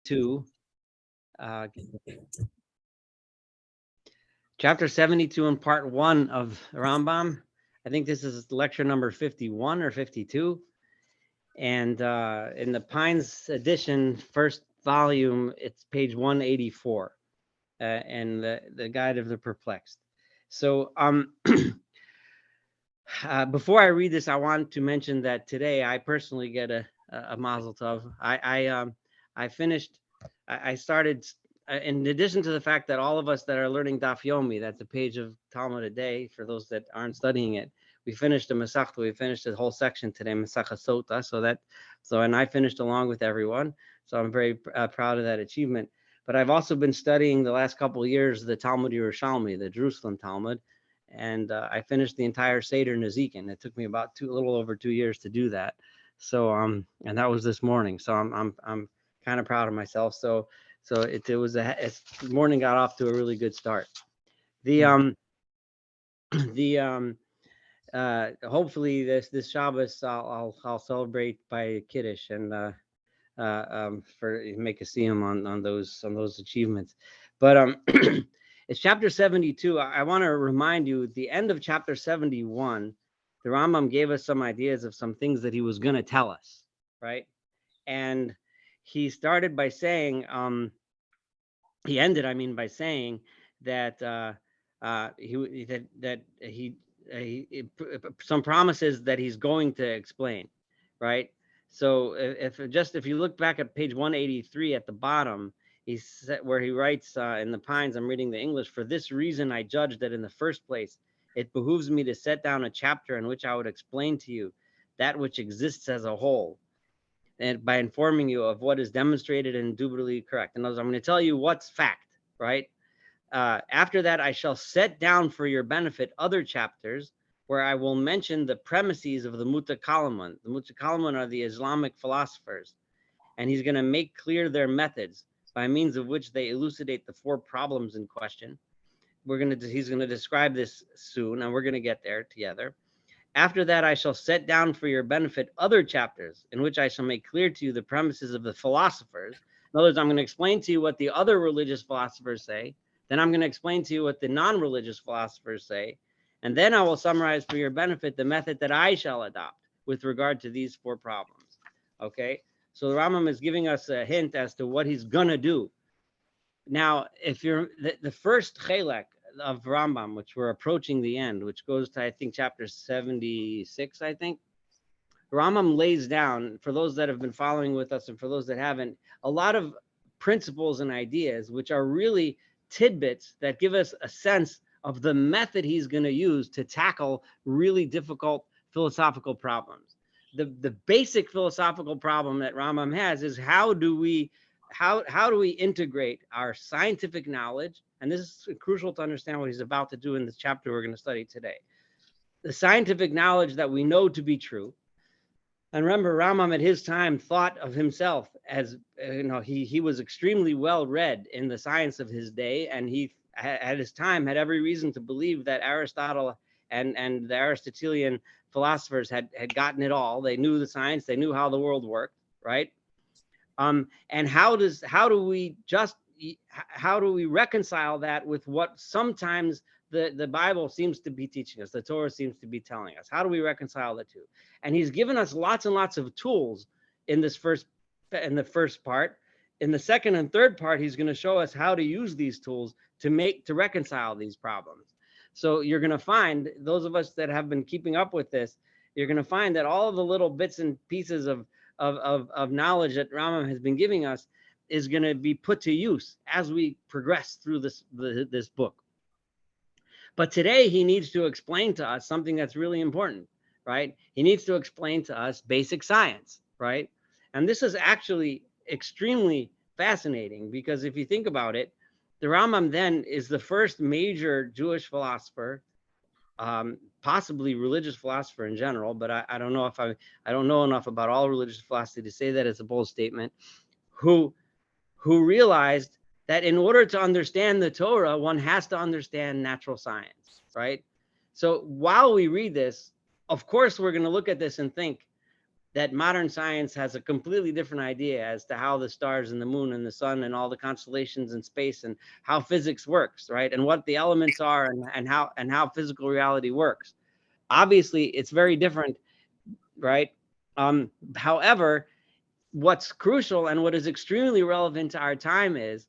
72, chapter 72 in part 1 of Rambam. I think this is lecture number 51 or 52. And in the Pines edition, first volume, it's page 184, and the Guide of the Perplexed. So before I read this, I want to mention that today I personally get a mazel tov. I started, in addition to the fact that all of us that are learning Daf Yomi, that's a page of Talmud a day for those that aren't studying it. We finished the Masechta. We finished the whole section today, Masechta Sota. And I finished along with everyone. So I'm very proud of that achievement. But I've also been studying the last couple of years the Talmud Yerushalmi, the Jerusalem Talmud, and I finished the entire Seder Nezikin. It took me about a little over 2 years to do that. So and that was this morning. So I'm kind of proud of myself. So the morning got off to a really good start. Hopefully this Shabbos I'll celebrate by Kiddush and for make a siyum on those achievements. But it's chapter 72. I want to remind you at the end of chapter 71, the Rambam gave us some ideas of some things that he was going to tell us, right? And he started by saying, he ended, by saying that some promises that he's going to explain, right? So if you look back at page 183 at the bottom, where he writes in the Pines, I'm reading the English, "For this reason I judge that in the first place it behooves me to set down a chapter in which I would explain to you that which exists as a whole, and by informing you of what is demonstrated and indubitably correct." In other words, I'm going to tell you what's fact, right? After that, I shall set down for your benefit other chapters where I will mention the premises of the Mutakalaman. The Mutakalaman are the Islamic philosophers, and he's going to make clear their methods by means of which they elucidate the 4 problems in question. He's going to describe this soon, and we're going to get there together. After that, I shall set down for your benefit other chapters in which I shall make clear to you the premises of the philosophers. In other words, I'm going to explain to you what the other religious philosophers say. Then I'm going to explain to you what the non-religious philosophers say. And then I will summarize for your benefit the method that I shall adopt with regard to these 4 problems. Okay? So the Rambam is giving us a hint as to what he's going to do. Now, if you're the first chelek of Rambam, which we're approaching the end, which goes to, I think, chapter 76, I think, Rambam lays down, for those that have been following with us and for those that haven't, a lot of principles and ideas, which are really tidbits that give us a sense of the method he's going to use to tackle really difficult philosophical problems. The basic philosophical problem that Rambam has is how do we integrate our scientific knowledge, and this is crucial to understand what he's about to do in this chapter we're going to study today. The scientific knowledge that we know to be true. And remember, Rambam at his time thought of himself as, he was extremely well read in the science of his day, and he at his time had every reason to believe that Aristotle and the Aristotelian philosophers had gotten it all. They knew the science, they knew how the world worked, right? And how do we reconcile that with what sometimes the Bible seems to be teaching us, the Torah seems to be telling us? How do we reconcile the two? And he's given us lots and lots of tools in the first part. In the second and third part, he's going to show us how to use these tools to reconcile these problems. So you're going to find, those of us that have been keeping up with this, you're going to find that all of the little bits and pieces of knowledge that Rambam has been giving us is going to be put to use as we progress through this book. But today he needs to explain to us something that's really important, right? He needs to explain to us basic science, right? And this is actually extremely fascinating, because if you think about it, the Rambam then is the first major Jewish philosopher, possibly religious philosopher in general, but I don't know I don't know enough about all religious philosophy to say that it's a bold statement, who realized that in order to understand the Torah, one has to understand natural science, right? So while we read this, of course, we're going to look at this and think, that modern science has a completely different idea as to how the stars and the moon and the sun and all the constellations in space and how physics works, right? And what the elements are and how physical reality works. Obviously, it's very different, right? However, what's crucial and what is extremely relevant to our time is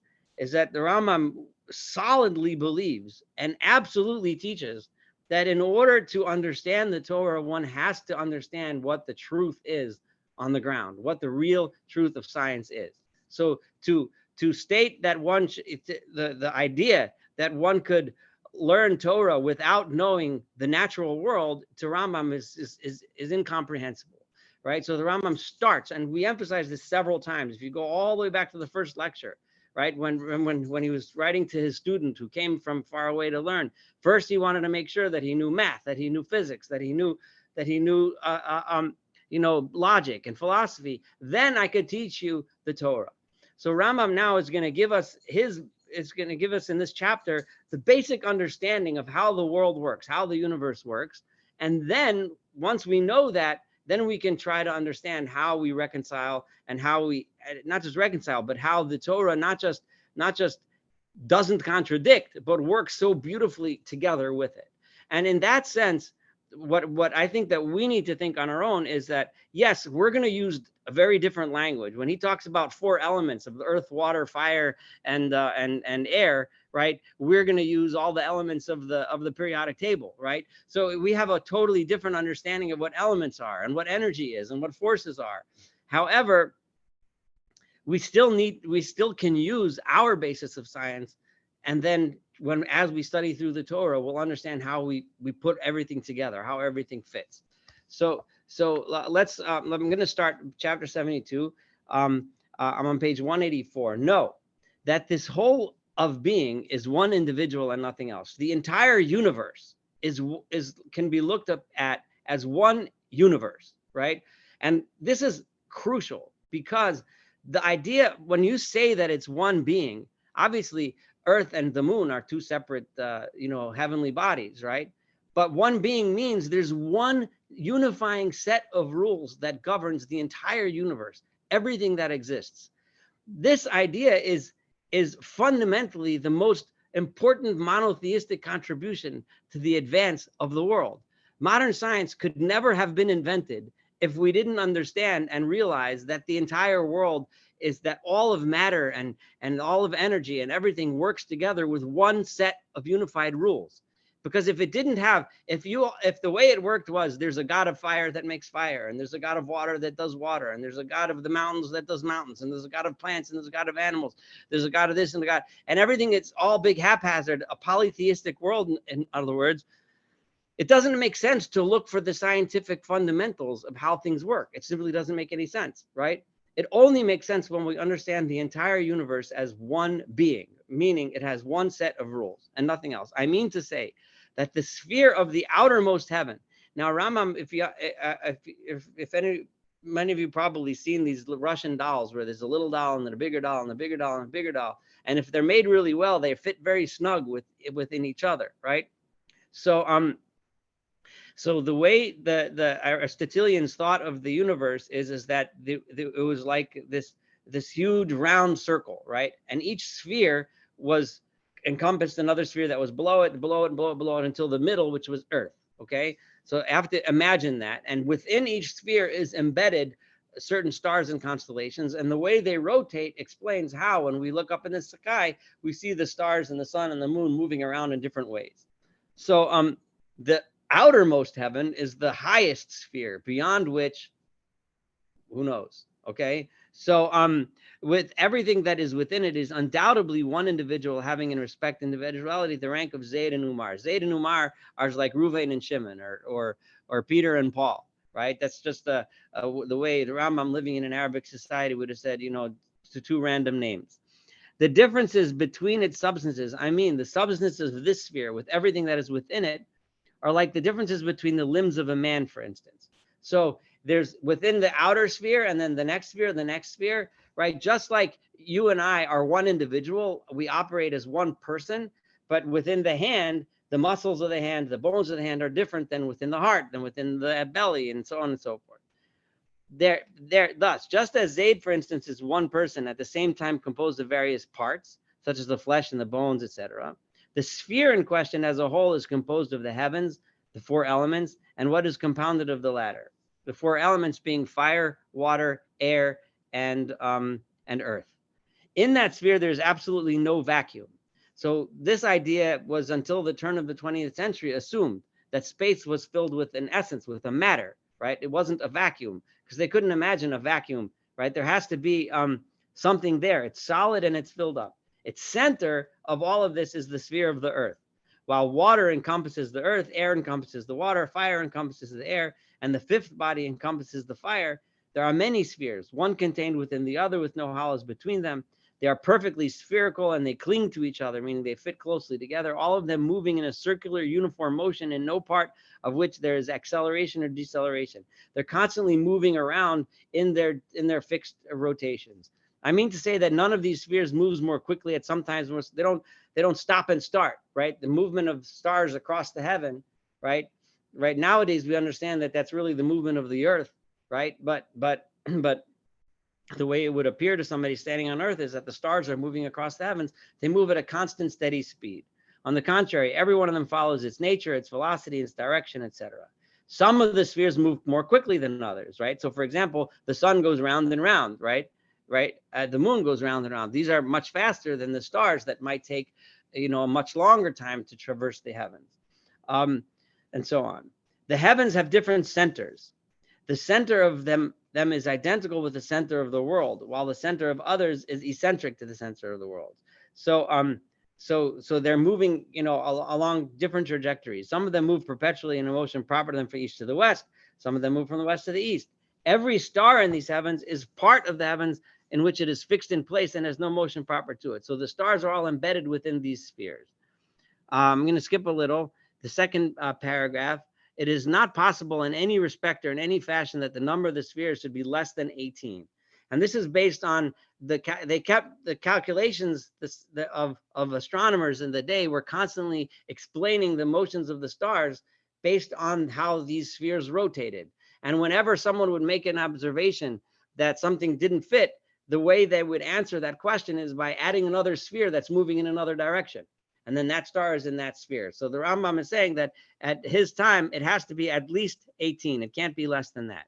that the Rambam solidly believes and absolutely teaches that in order to understand the Torah, one has to understand what the truth is on the ground, what the real truth of science is. So to state that the idea that one could learn Torah without knowing the natural world, to Rambam is incomprehensible. Right. So the Rambam starts, and we emphasize this several times. If you go all the way back to the first lecture, right, when he was writing to his student who came from far away to learn, first he wanted to make sure that he knew math, that he knew physics, that he knew logic and philosophy. Then I could teach you the Torah. So Rambam now is going to give us in this chapter the basic understanding of how the world works, how the universe works, and then once we know that, then we can try to understand how we reconcile and how we not just reconcile, but how the Torah not just doesn't contradict, but works so beautifully together with it. And in that sense, what I think that we need to think on our own is that, yes, we're going to use a very different language. When he talks about 4 elements of earth, water, fire, and air, right, we're going to use all the elements of the periodic table, right? So we have a totally different understanding of what elements are and what energy is and what forces are. However, we still can use our basis of science, and then as we study through the Torah, we'll understand how we put everything together, how everything fits. So let's I'm going to start chapter 72. I'm on page 184. Know that this whole of being is one individual and nothing else. The entire universe can be looked up at as one universe, right? And this is crucial because the idea, when you say that it's one being, obviously Earth and the moon are 2 separate heavenly bodies, right? But one being means there's one unifying set of rules that governs the entire universe, everything that exists. This idea is fundamentally the most important monotheistic contribution to the advance of the world. Modern science could never have been invented if we didn't understand and realize that the entire world is that all of matter and all of energy and everything works together with one set of unified rules. Because if it didn't have, if the way it worked was there's a God of fire that makes fire, and there's a God of water that does water, and there's a God of the mountains that does mountains, and there's a God of plants, and there's a God of animals, there's a God of this and the God, and everything, it's all big haphazard, a polytheistic world, in other words, it doesn't make sense to look for the scientific fundamentals of how things work. It simply doesn't make any sense, right? It only makes sense when we understand the entire universe as one being, meaning it has one set of rules and nothing else. I mean to say that the sphere of the outermost heaven. Now, Rambam, many of you probably seen these Russian dolls where there's a little doll and then a bigger doll and a bigger doll and a bigger doll. And if they're made really well, they fit very snug within each other, right? So the way the Aristotelians thought of the universe is that it was like this huge round circle, right? And each sphere was encompassed another sphere that was below it, below it, below it, below it, until the middle, which was Earth. Okay, so I have to imagine that, and within each sphere is embedded certain stars and constellations, and the way they rotate explains how, when we look up in the sky, we see the stars and the sun and the moon moving around in different ways. So the outermost heaven is the highest sphere, beyond which, who knows? Okay, so with everything that is within it is undoubtedly one individual having in respect individuality the rank of Zayd and Umar. Zayd and Umar are like Ruvain and Shimon, or Peter and Paul, right? That's just the way the Rambam, living in an Arabic society, would have said, to 2 random names. The differences between its substances, I mean the substances of this sphere with everything that is within it, are like the differences between the limbs of a man, for instance. So there's within the outer sphere and then the next sphere, right? Just like you and I are one individual, we operate as one person, but within the hand, the muscles of the hand, the bones of the hand are different than within the heart, than within the belly, and so on and so forth. Thus, just as Zayd, for instance, is one person at the same time composed of various parts, such as the flesh and the bones, etc., the sphere in question as a whole is composed of the heavens, the four elements, and what is compounded of the latter. The four elements being fire, water, air, and earth. In that sphere, there's absolutely no vacuum. So this idea was, until the turn of the 20th century, assumed that space was filled with an essence, with a matter, right? It wasn't a vacuum, because they couldn't imagine a vacuum, right? There has to be something there. It's solid and it's filled up. Its center of all of this is the sphere of the earth. While water encompasses the earth, air encompasses the water, fire encompasses the air, and the fifth body encompasses the fire, there are many spheres, one contained within the other with no hollows between them. They are perfectly spherical and they cling to each other, meaning they fit closely together, all of them moving in a circular uniform motion, in no part of which there is acceleration or deceleration. They're constantly moving around in their fixed rotations. I mean to say that none of these spheres moves more quickly at sometimes. They don't stop and start, right? The movement of stars across the heaven, right? Right nowadays we understand that that's really the movement of the earth, right? But the way it would appear to somebody standing on earth is that the stars are moving across the heavens. They move at a constant, steady speed. On the contrary, every one of them follows its nature, its velocity, its direction, etc. Some of the spheres move more quickly than others, right? So for example, the sun goes round and round, right? The moon goes round and round. These are much faster than the stars that might take, a much longer time to traverse the heavens, and so on. The heavens have different centers. The center of them is identical with the center of the world, while the center of others is eccentric to the center of the world. So they're moving, along different trajectories. Some of them move perpetually in a motion proper to them from east to the west. Some of them move from the west to the east. Every star in these heavens is part of the heavens in which it is fixed in place and has no motion proper to it. So the stars are all embedded within these spheres. I'm going to skip a little. The second paragraph. It is not possible in any respect or in any fashion that the number of the spheres should be less than 18. And this is based on the calculations of astronomers in the day were constantly explaining the motions of the stars based on how these spheres rotated. And whenever someone would make an observation that something didn't fit, the way they would answer that question is by adding another sphere that's moving in another direction. And then that star is in that sphere. So the Rambam is saying that at his time, it has to be at least 18. It can't be less than that.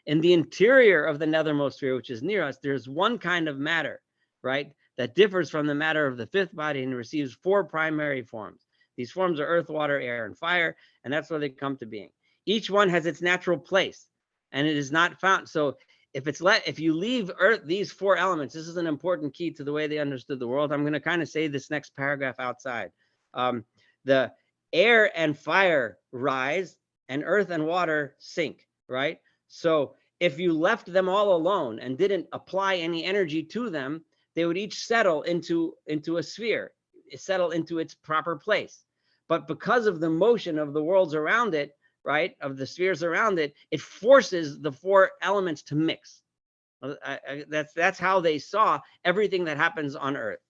In the interior of the nethermost sphere, which is near us, there's one kind of matter, right, that differs from the matter of the fifth body and receives four primary forms. These forms are earth, water, air, and fire, and that's where they come to being. Each one has its natural place, and it is not found. So if you leave earth, these four elements, this is an important key to the way they understood the world. I'm going to kind of say this next paragraph outside. The air and fire rise, and earth and water sink, right? So if you left them all alone and didn't apply any energy to them, they would each settle into a sphere, settle into its proper place. But because of the motion of the worlds around it, right, of the spheres around it, it forces the four elements to mix. That's how they saw everything that happens on Earth.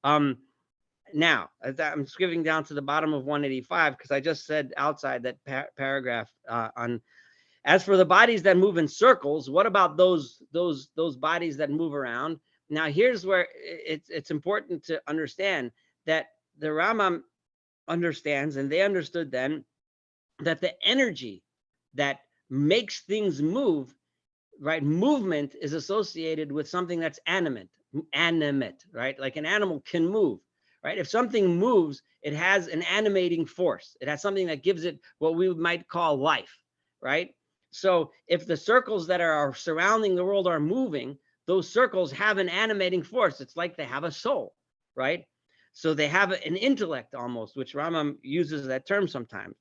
Now, I'm skipping down to the bottom of 185 because I just said outside that paragraph on. As for the bodies that move in circles, what about those bodies that move around? Now, here's where it's important to understand that the Rambam understands, and they understood then, that the energy that makes things move, right? Movement is associated with something that's animate, right? Like an animal can move, right? If something moves, it has an animating force. It has something that gives it what we might call life, right? So if the circles that are surrounding the world are moving, those circles have an animating force. It's like they have a soul, right? So they have an intellect almost, which Rambam uses that term sometimes.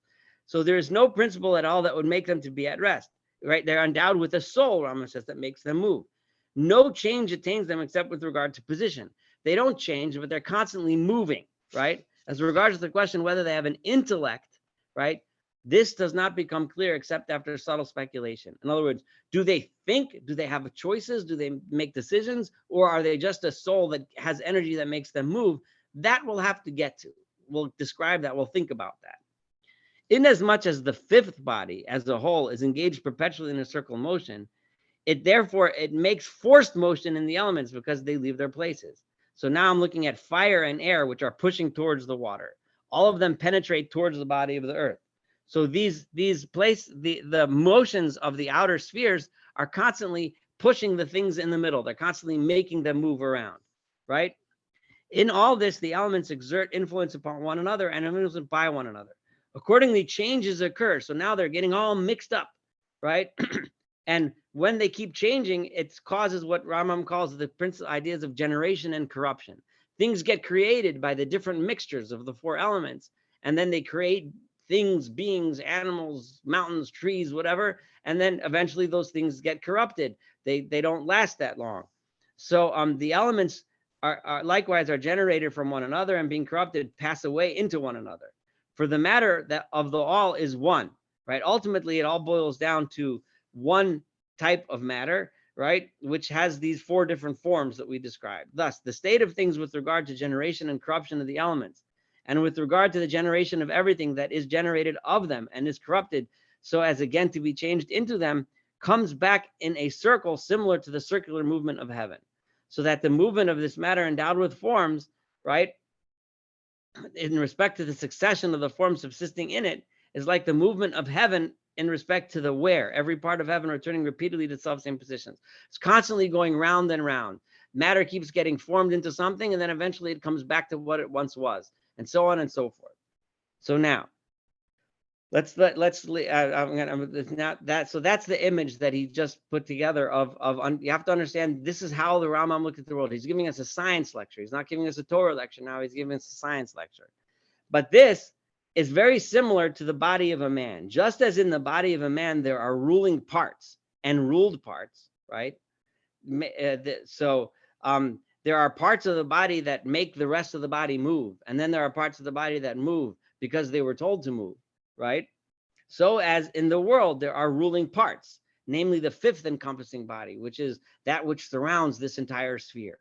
So there is no principle at all that would make them to be at rest, right? They're endowed with a soul, Rambam says, that makes them move. No change attains them except with regard to position. They don't change, but they're constantly moving, right? As regards to the question whether they have an intellect, right? This does not become clear except after subtle speculation. In other words, do they think? Do they have choices? Do they make decisions? Or are they just a soul that has energy that makes them move? That we'll have to get to. We'll describe that. We'll think about that. Inasmuch as the fifth body as a whole is engaged perpetually in a circle motion, Therefore, it makes forced motion in the elements because they leave their places. So now I'm looking at fire and air, which are pushing towards the water. All of them penetrate towards the body of the earth. So the motions of the outer spheres are constantly pushing the things in the middle. They're constantly making them move around, right? In all this, the elements exert influence upon one another and influence by one another. Accordingly, changes occur. So now they're getting all mixed up, right? And when they keep changing, it causes what Rambam calls the principal ideas of generation and corruption. Things get created by the different mixtures of the four elements, and then they create things, beings, animals, mountains, trees, whatever, and then eventually those things get corrupted. They don't last that long. So the elements are likewise are generated from one another, and being corrupted pass away into one another. For the matter that of the all is one, right? Ultimately, it all boils down to one type of matter, right, which has these four different forms that we described. Thus, the state of things with regard to generation and corruption of the elements, and with regard to the generation of everything that is generated of them and is corrupted, so as again to be changed into them, comes back in a circle similar to the circular movement of heaven. So that the movement of this matter endowed with forms, right, in respect to the succession of the forms subsisting in it, is like the movement of heaven in respect to the where, every part of heaven returning repeatedly to self-same positions. It's constantly going round and round. Matter keeps getting formed into something, and then eventually it comes back to what it once was, and so on and so forth. So now, let's now that so that's the image that he just put together of you have to understand, this is how the Rambam looked at the world. He's giving us a science lecture. He's not giving us a Torah lecture now. He's giving us a science lecture. But this is very similar to the body of a man. Just as in the body of a man there are ruling parts and ruled parts, right? So there are parts of the body that make the rest of the body move, and then there are parts of the body that move because they were told to move, right? So as in the world, there are ruling parts, namely the fifth encompassing body, which is that which surrounds this entire sphere.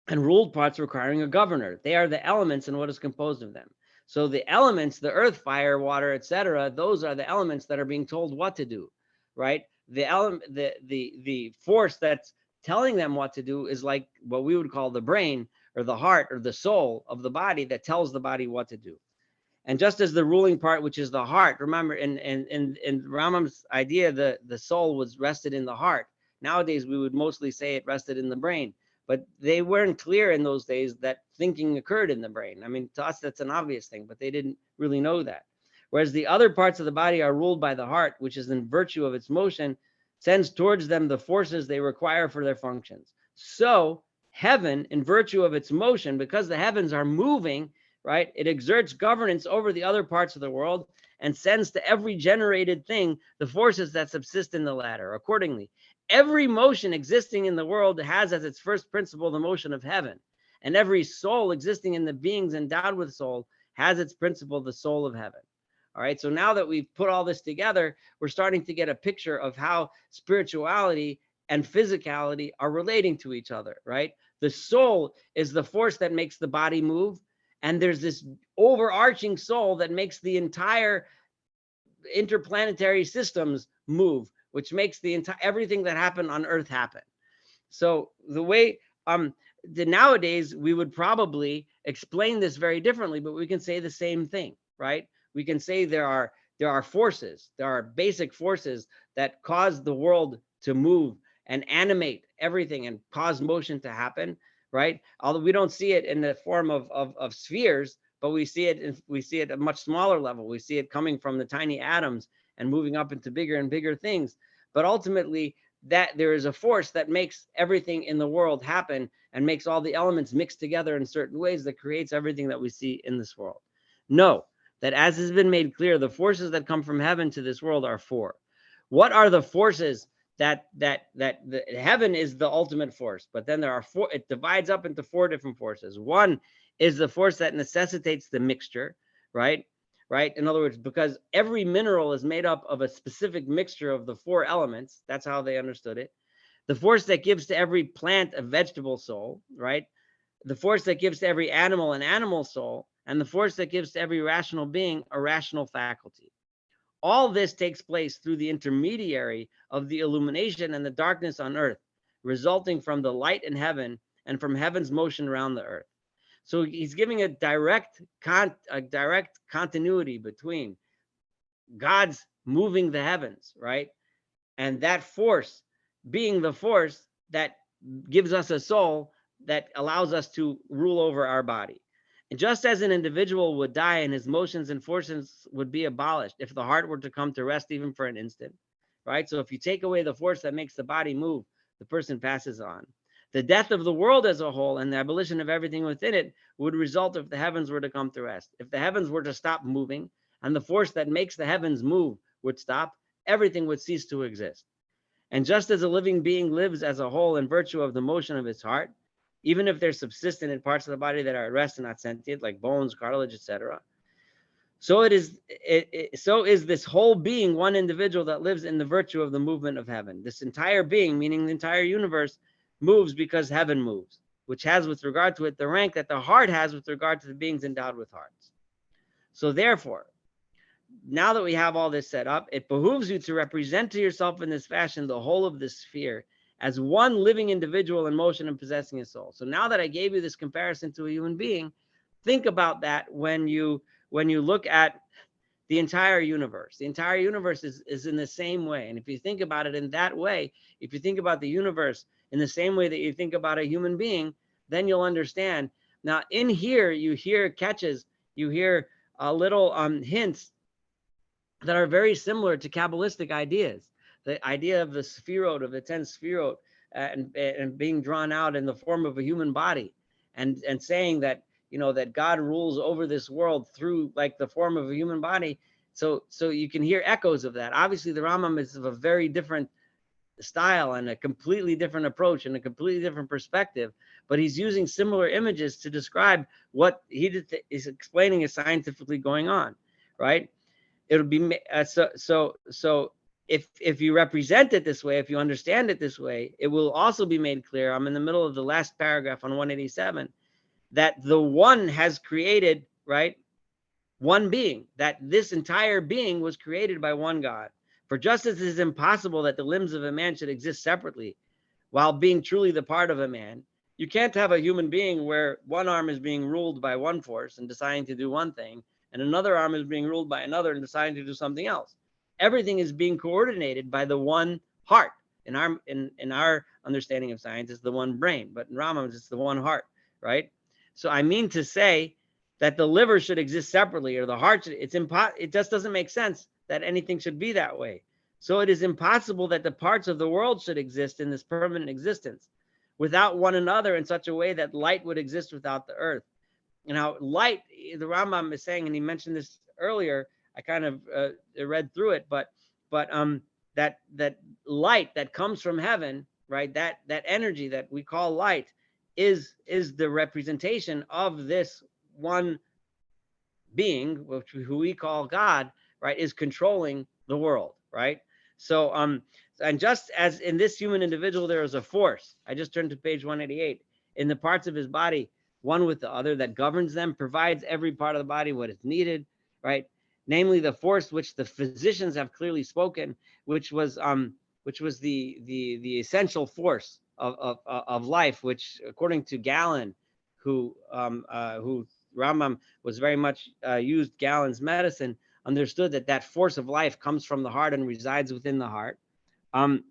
And ruled parts requiring a governor. They are the elements and what is composed of them. So the elements, the earth, fire, water, etc., those are the elements that are being told what to do, right? The force that's telling them what to do is like what we would call the brain or the heart or the soul of the body that tells the body what to do. And just as the ruling part, which is the heart, remember in Rambam's idea, the soul was rested in the heart. Nowadays, we would mostly say it rested in the brain, but they weren't clear in those days that thinking occurred in the brain. I mean, to us, that's an obvious thing, but they didn't really know that. Whereas the other parts of the body are ruled by the heart, which is in virtue of its motion, sends towards them the forces they require for their functions. So heaven, in virtue of its motion, because the heavens are moving, right, it exerts governance over the other parts of the world and sends to every generated thing the forces that subsist in the latter. Accordingly, every motion existing in the world has as its first principle the motion of heaven, and every soul existing in the beings endowed with soul has its principle the soul of heaven. All right, so now that we've put all this together, we're starting to get a picture of how spirituality and physicality are relating to each other, right? The soul is the force that makes the body move, and there's this overarching soul that makes the entire interplanetary systems move, which makes the entire everything that happened on Earth happen. So the way nowadays we would probably explain this very differently, but we can say the same thing, right? We can say there are forces, there are basic forces that cause the world to move and animate everything and cause motion to happen, right? Although we don't see it in the form of spheres, but we see it at a much smaller level. We see it coming from the tiny atoms and moving up into bigger and bigger things. But ultimately, that there is a force that makes everything in the world happen and makes all the elements mixed together in certain ways that creates everything that we see in this world. Know that as has been made clear, the forces that come from heaven to this world are four. What are the forces that the heaven is the ultimate force, but then there are four, it divides up into four different forces. One is the force that necessitates the mixture, right? In other words, because every mineral is made up of a specific mixture of the four elements. That's how they understood it. The force that gives to every plant a vegetable soul, right? The force that gives to every animal an animal soul, and the force that gives to every rational being a rational faculty. All this takes place through the intermediary of the illumination and the darkness on earth, resulting from the light in heaven and from heaven's motion around the earth. So he's giving a direct continuity between God's moving the heavens, right? And that force being the force that gives us a soul that allows us to rule over our body. And just as an individual would die and his motions and forces would be abolished if the heart were to come to rest even for an instant, right? So if you take away the force that makes the body move, the person passes on. The death of the world as a whole and the abolition of everything within it would result if the heavens were to come to rest. If the heavens were to stop moving and the force that makes the heavens move would stop, everything would cease to exist. And just as a living being lives as a whole in virtue of the motion of its heart, even if they're subsistent in parts of the body that are at rest and not sentient, like bones, cartilage, etc., so is this whole being one individual that lives in the virtue of the movement of heaven. This entire being, meaning the entire universe, moves because heaven moves, which has with regard to it the rank that the heart has with regard to the beings endowed with hearts. So therefore, now that we have all this set up, it behooves you to represent to yourself in this fashion the whole of this sphere as one living individual in motion and possessing a soul. So now that I gave you this comparison to a human being, think about that when you look at the entire universe. The entire universe is in the same way. And if you think about it in that way, if you think about the universe in the same way that you think about a human being, then you'll understand. Now, in here, you hear catches, you hear little hints that are very similar to Kabbalistic ideas. The idea of the Sefirot, of the 10 Sefirot, and being drawn out in the form of a human body, and saying that, you know, that God rules over this world through like the form of a human body. So you can hear echoes of that. Obviously, the Rambam is of a very different style and a completely different approach and a completely different perspective, but he's using similar images to describe what he is explaining is scientifically going on, right? It'll be so if you represent it this way, if you understand it this way, it will also be made clear. I'm in the middle of the last paragraph on 187, that the one has created, right, one being, that this entire being was created by one God. For just as it is impossible that the limbs of a man should exist separately while being truly the part of a man, you can't have a human being where one arm is being ruled by one force and deciding to do one thing, and another arm is being ruled by another and deciding to do something else. Everything is being coordinated by the one heart. In our understanding of science, it's the one brain, but in Rambam, it's the one heart, right? So I mean to say that the liver should exist separately, or the heart should, it just doesn't make sense that anything should be that way. So it is impossible that the parts of the world should exist in this permanent existence without one another in such a way that light would exist without the earth. You know, light, the Rambam is saying, and he mentioned this earlier, I kind of read through it, but that light that comes from heaven, right, that energy that we call light is the representation of this one being, who we call God, right, is controlling the world, right? So and just as in this human individual there is a force, I just turned to page 188, in the parts of his body, one with the other, that governs them, provides every part of the body what is needed, right? Namely the force which the physicians have clearly spoken, which was the essential force of life, which according to Galen, who Rambam was very much used Galen's medicine, understood that force of life comes from the heart and resides within the heart, and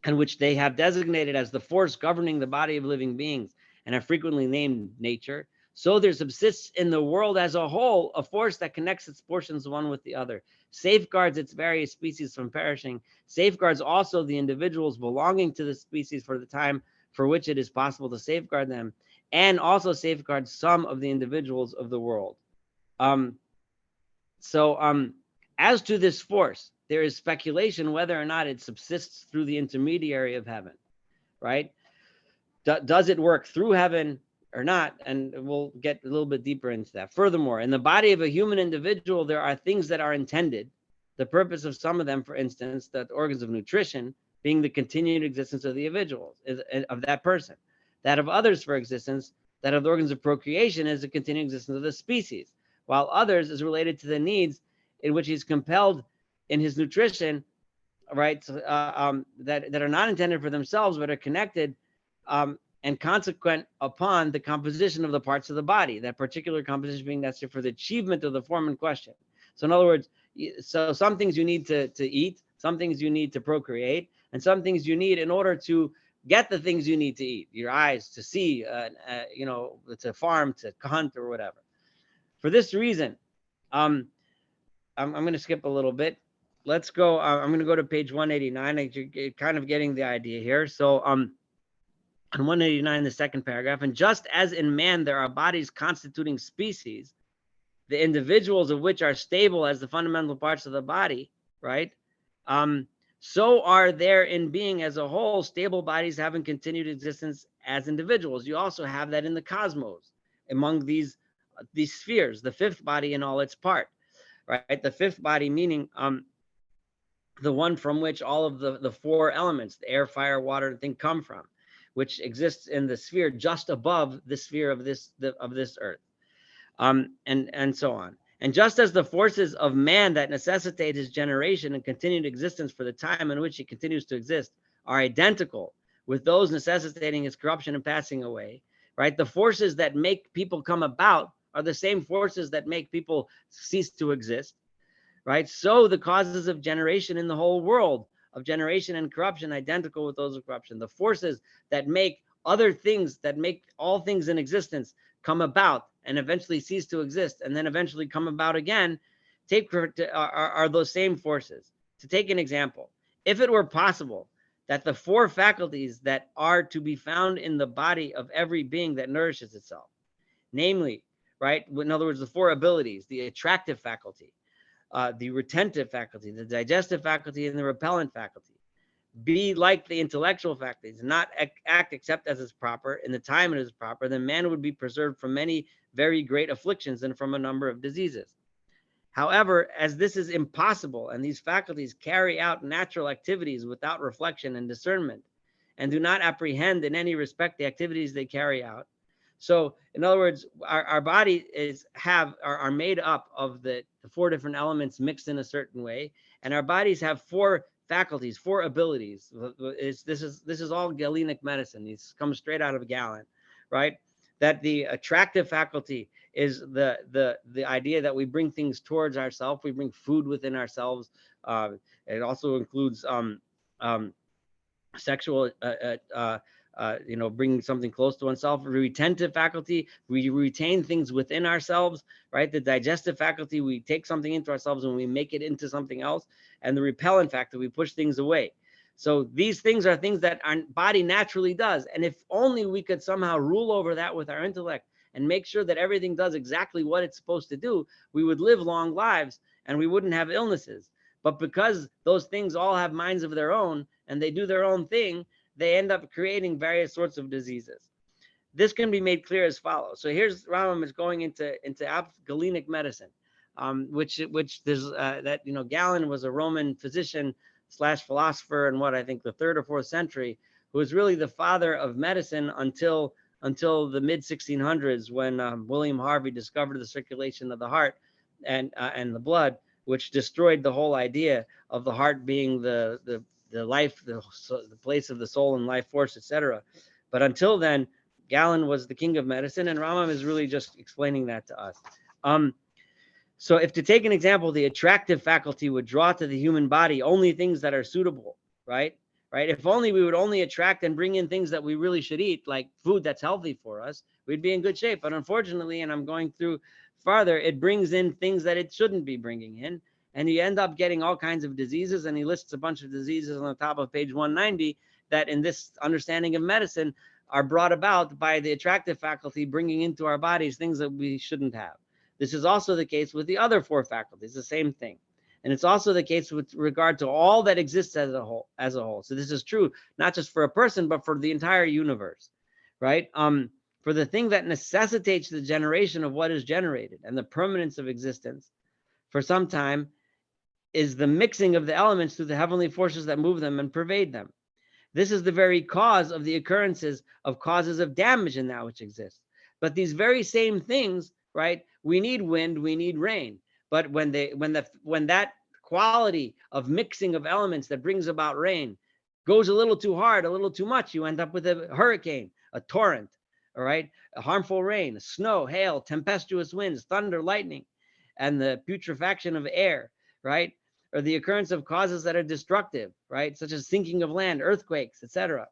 which they have designated as the force governing the body of living beings and have frequently named nature. So there subsists in the world as a whole a force that connects its portions one with the other, safeguards its various species from perishing, safeguards also the individuals belonging to the species for the time for which it is possible to safeguard them, and also safeguards some of the individuals of the world. As to this force, there is speculation whether or not it subsists through the intermediary of heaven, right? Does it work through heaven or not? And we'll get a little bit deeper into that. Furthermore, in the body of a human individual, there are things that are intended. The purpose of some of them, for instance, the organs of nutrition, being the continued existence of the individual, of that person. That of others for existence, that of the organs of procreation is the continued existence of the species, while others is related to the needs in which he's compelled in his nutrition, right? That are not intended for themselves, but are connected and consequent upon the composition of the parts of the body, that particular composition being necessary for the achievement of the form in question. So in other words, so some things you need to eat, some things you need to procreate, and some things you need in order to get the things you need to eat, your eyes to see, to farm, to hunt, or whatever. For this reason, I'm going to skip a little bit. Let's go. I'm going to go to page 189. You're kind of getting the idea here. So on 189, the second paragraph, and just as in man there are bodies constituting species, the individuals of which are stable as the fundamental parts of the body, right? So are there in being as a whole stable bodies having continued existence as individuals. You also have that in the cosmos, among these spheres, the fifth body in all its part, right? The fifth body meaning the one from which all of the four elements, the air, fire, water, and thing come from, which exists in the sphere just above the sphere of this earth, and so on. And just as the forces of man that necessitate his generation and continued existence for the time in which he continues to exist are identical with those necessitating his corruption and passing away, right? The forces that make people come about are the same forces that make people cease to exist, right? So the causes of generation in the whole world, of generation and corruption, identical with those of corruption. The forces that make other things, that make all things in existence come about and eventually cease to exist and then eventually come about again, are those same forces. To take an example, if it were possible that the four faculties that are to be found in the body of every being that nourishes itself, namely, right, in other words, the four abilities, the attractive faculty, the retentive faculty, the digestive faculty, and the repellent faculty, be like the intellectual faculties, not act except as is proper in the time it is proper, then man would be preserved from many very great afflictions and from a number of diseases. However, as this is impossible, and these faculties carry out natural activities without reflection and discernment, and do not apprehend in any respect the activities they carry out. So, in other words, our body are made up of the four different elements mixed in a certain way, and our bodies have four faculties, four abilities. This is all Galenic medicine. These come straight out of Galen, right? That the attractive faculty is the idea that we bring things towards ourselves. We bring food within ourselves. It also includes sexual, bringing something close to oneself. Retentive faculty, we retain things within ourselves, right? The digestive faculty, we take something into ourselves and we make it into something else. And the repellent factor, we push things away. So these things are things that our body naturally does. And if only we could somehow rule over that with our intellect and make sure that everything does exactly what it's supposed to do, we would live long lives and we wouldn't have illnesses. But because those things all have minds of their own and they do their own thing, they end up creating various sorts of diseases. This can be made clear as follows. So here's Rambam is going into Galenic medicine, which there's Galen was a Roman physician / philosopher in what I think the 3rd or 4th century, who was really the father of medicine until the mid 1600s, when William Harvey discovered the circulation of the heart and the blood, which destroyed the whole idea of the heart being the life, the place of the soul and life force, etc. But until then, Galen was the king of medicine, and Rambam is really just explaining that to us. So if, to take an example, the attractive faculty would draw to the human body only things that are suitable, right? If only we would only attract and bring in things that we really should eat, like food that's healthy for us, we'd be in good shape. But unfortunately, and I'm going through farther, it brings in things that it shouldn't be bringing in. And you end up getting all kinds of diseases. And he lists a bunch of diseases on the top of page 190 that in this understanding of medicine are brought about by the attractive faculty bringing into our bodies things that we shouldn't have. This is also the case with the other four faculties, the same thing. And it's also the case with regard to all that exists as a whole. So this is true, not just for a person, but for the entire universe, right? For the thing that necessitates the generation of what is generated and the permanence of existence for some time is the mixing of the elements through the heavenly forces that move them and pervade them. This is the very cause of the occurrences of causes of damage in that which exists. But these very same things, right? We need wind, we need rain. But when that quality of mixing of elements that brings about rain goes a little too hard, a little too much, you end up with a hurricane, a torrent, all right, a harmful rain, snow, hail, tempestuous winds, thunder, lightning, and the putrefaction of air, right? Or the occurrence of causes that are destructive, right? Such as sinking of land, earthquakes, etc.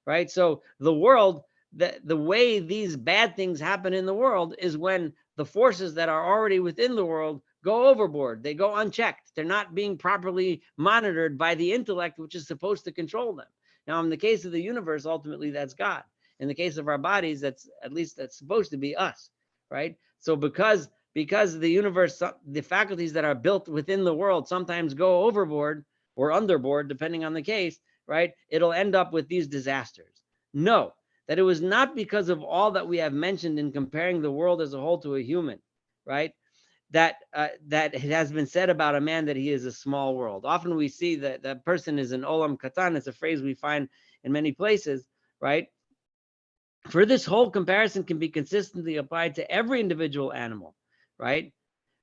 Right? So the world, the way these bad things happen in the world is when the forces that are already within the world go overboard. They go unchecked. They're not being properly monitored by the intellect, which is supposed to control them. Now, in the case of the universe, ultimately that's God. In the case of our bodies, that's supposed to be us, right? So because the universe, the faculties that are built within the world sometimes go overboard or underboard, depending on the case, right? It'll end up with these disasters. No, that it was not because of all that we have mentioned in comparing the world as a whole to a human, right? That it has been said about a man that he is a small world. Often we see that that person is an olam katan. It's a phrase we find in many places, right? For this whole comparison can be consistently applied to every individual animal, right?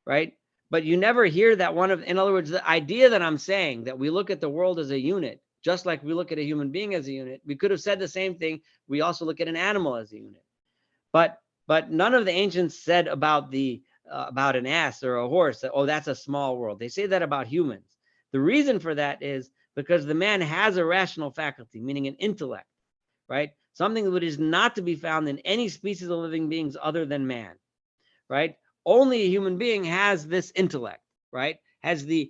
Right? But you never hear that in other words, the idea that I'm saying that we look at the world as a unit, just like we look at a human being as a unit, we could have said the same thing. We also look at an animal as a unit. But none of the ancients said about about an ass or a horse that, oh, that's a small world. They say that about humans. The reason for that is because the man has a rational faculty, meaning an intellect, right? Something that is not to be found in any species of living beings other than man, right? Only a human being has this intellect, right? Has the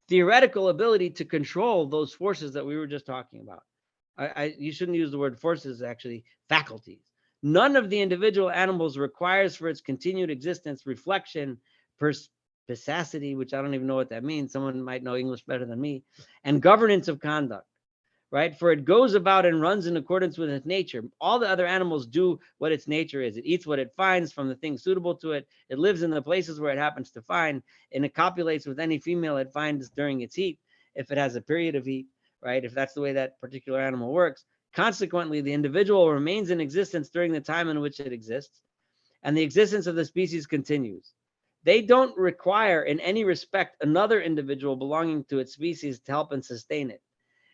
theoretical ability to control those forces that we were just talking about. You shouldn't use the word forces, actually, faculties. None of the individual animals requires for its continued existence reflection, perspicacity, which I don't even know what that means. Someone might know English better than me, and governance of conduct, right? For it goes about and runs in accordance with its nature. All the other animals do what its nature is. It eats what it finds from the things suitable to it. It lives in the places where it happens to find, and it copulates with any female it finds during its heat, if it has a period of heat, right? If that's the way that particular animal works. Consequently, the individual remains in existence during the time in which it exists, and the existence of the species continues. They don't require in any respect another individual belonging to its species to help and sustain it.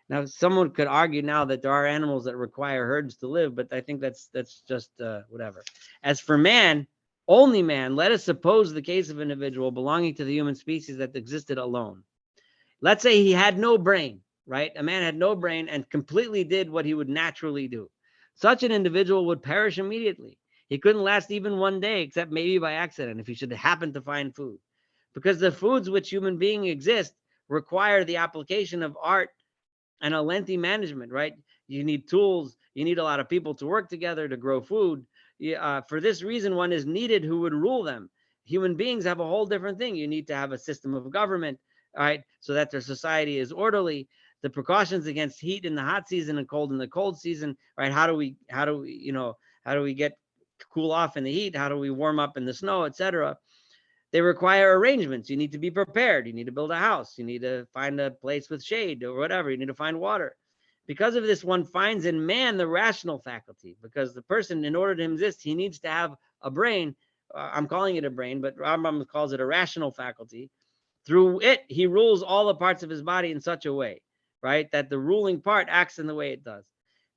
Now, someone could argue now that there are animals that require herds to live, but I think that's just whatever. As for man, only man, let us suppose the case of an individual belonging to the human species that existed alone. Let's say he had no brain, right? A man had no brain and completely did what he would naturally do. Such an individual would perish immediately. He couldn't last even one day, except maybe by accident, if he should happen to find food. Because the foods which human beings exist require the application of art and a lengthy management, right? You need tools. You need a lot of people to work together to grow food. For this reason, one is needed who would rule them. Human beings have a whole different thing. You need to have a system of government, right? So that their society is orderly. The precautions against heat in the hot season and cold in the cold season, right? How do we get cool off in the heat? How do we warm up in the snow, etc.? They require arrangements. You need to be prepared. You need to build a house. You need to find a place with shade or whatever. You need to find water. Because of this, one finds in man the rational faculty, because the person, in order to exist, he needs to have a brain. I'm calling it a brain, but Rambam calls it a rational faculty. Through it, he rules all the parts of his body in such a way, right, that the ruling part acts in the way it does.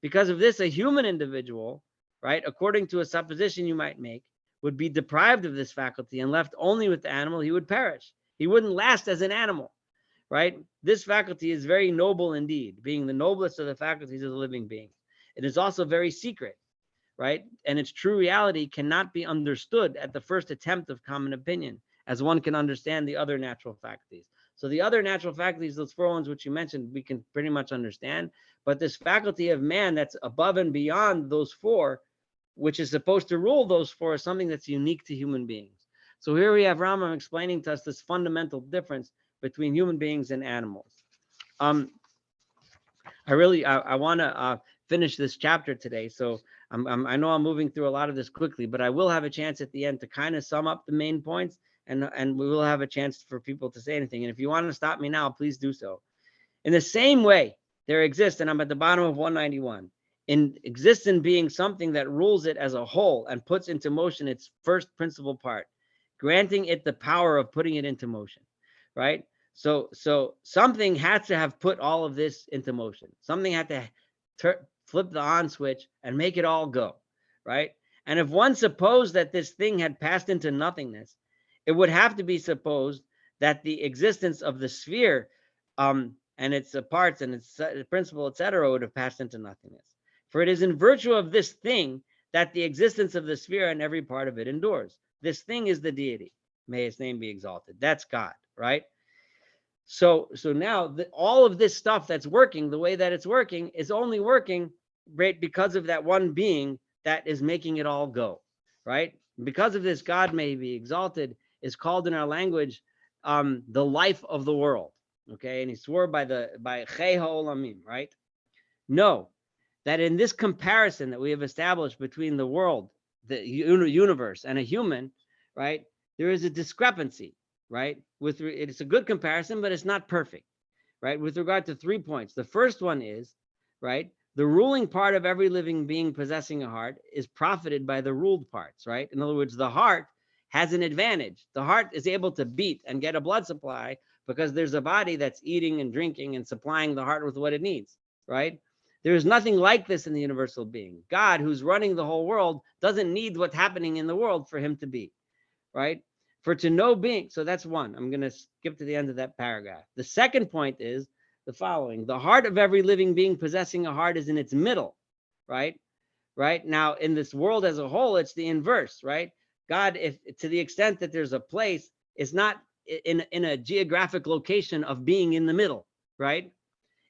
Because of this, a human individual, right, according to a supposition you might make, would be deprived of this faculty and left only with the animal, he would perish. He wouldn't last as an animal, right? This faculty is very noble indeed, being the noblest of the faculties of the living being. It is also very secret, right? And its true reality cannot be understood at the first attempt of common opinion, as one can understand the other natural faculties. So the other natural faculties, those four ones which you mentioned, we can pretty much understand. But this faculty of man that's above and beyond those four, which is supposed to rule those four, is something that's unique to human beings. So here we have Rambam explaining to us this fundamental difference between human beings and animals. I want to finish this chapter today. So I know I'm moving through a lot of this quickly, but I will have a chance at the end to kind of sum up the main points, and we will have a chance for people to say anything. And if you want to stop me now, please do so. In the same way, there exists, and I'm at the bottom of 191, exists in being something that rules it as a whole and puts into motion its first principal part, granting it the power of putting it into motion, right? So something had to have put all of this into motion. Something had to flip the on switch and make it all go, right? And if one supposed that this thing had passed into nothingness, it would have to be supposed that the existence of the sphere and its parts and its principle, etc., would have passed into nothingness. For it is in virtue of this thing that the existence of the sphere and every part of it endures. This thing is the deity. May his name be exalted. That's God, right? So now all of this stuff that's working the way that it's working is only working, right, because of that one being that is making it all go, right? Because of this, God may be exalted is called in our language the life of the world. Okay, and he swore by Chei Ha'olamim, right? Know that in this comparison that we have established between the world, the universe, and a human, right, there is a discrepancy, right? It's a good comparison, but it's not perfect, right? With regard to 3 points. The first one is, right, the ruling part of every living being possessing a heart is profited by the ruled parts, right? In other words, the heart has an advantage. The heart is able to beat and get a blood supply because there's a body that's eating and drinking and supplying the heart with what it needs, right? There is nothing like this in the universal being. God, who's running the whole world, doesn't need what's happening in the world for him to be, right? For to know being. So that's one. I'm going to skip to the end of that paragraph. The second point is the following. The heart of every living being possessing a heart is in its middle, right? Right? Now, in this world as a whole, it's the inverse, right? God, if to the extent that there's a place, is not in a geographic location of being in the middle, right?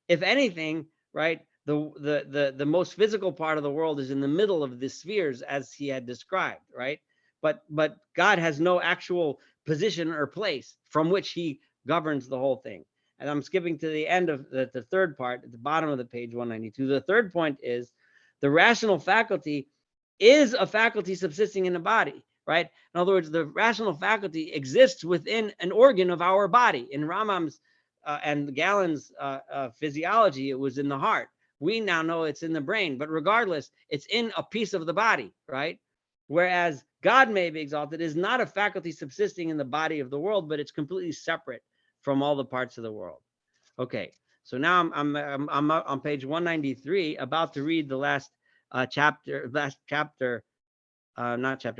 If anything, right, the most physical part of the world is in the middle of the spheres as he had described, right? But God has no actual position or place from which he governs the whole thing. And I'm skipping to the end of the third part at the bottom of the page 192. The third point is the rational faculty is a faculty subsisting in the body, right? In other words, the rational faculty exists within an organ of our body. In Rambam's and Galen's physiology, it was in the heart. We now know it's in the brain, but regardless, it's in a piece of the body, right? Whereas God may be exalted is not a faculty subsisting in the body of the world, but it's completely separate from all the parts of the world. Okay, so now I'm on page 193, about to read the last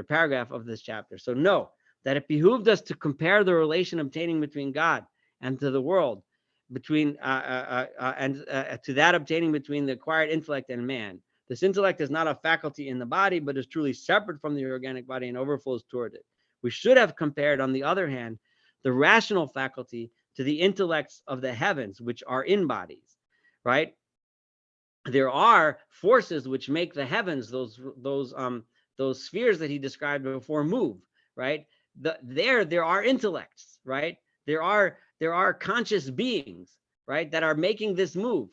paragraph of this chapter. So know that it behooved us to compare the relation obtaining between God and to the world, between to that obtaining between the acquired intellect and man. This intellect is not a faculty in the body, but is truly separate from the organic body and overflows toward it. We should have compared, on the other hand, the rational faculty to the intellects of the heavens, which are in bodies, right? There are forces which make the heavens, those spheres that he described before, move, right? There are intellects, right? There are conscious beings, right, that are making this move,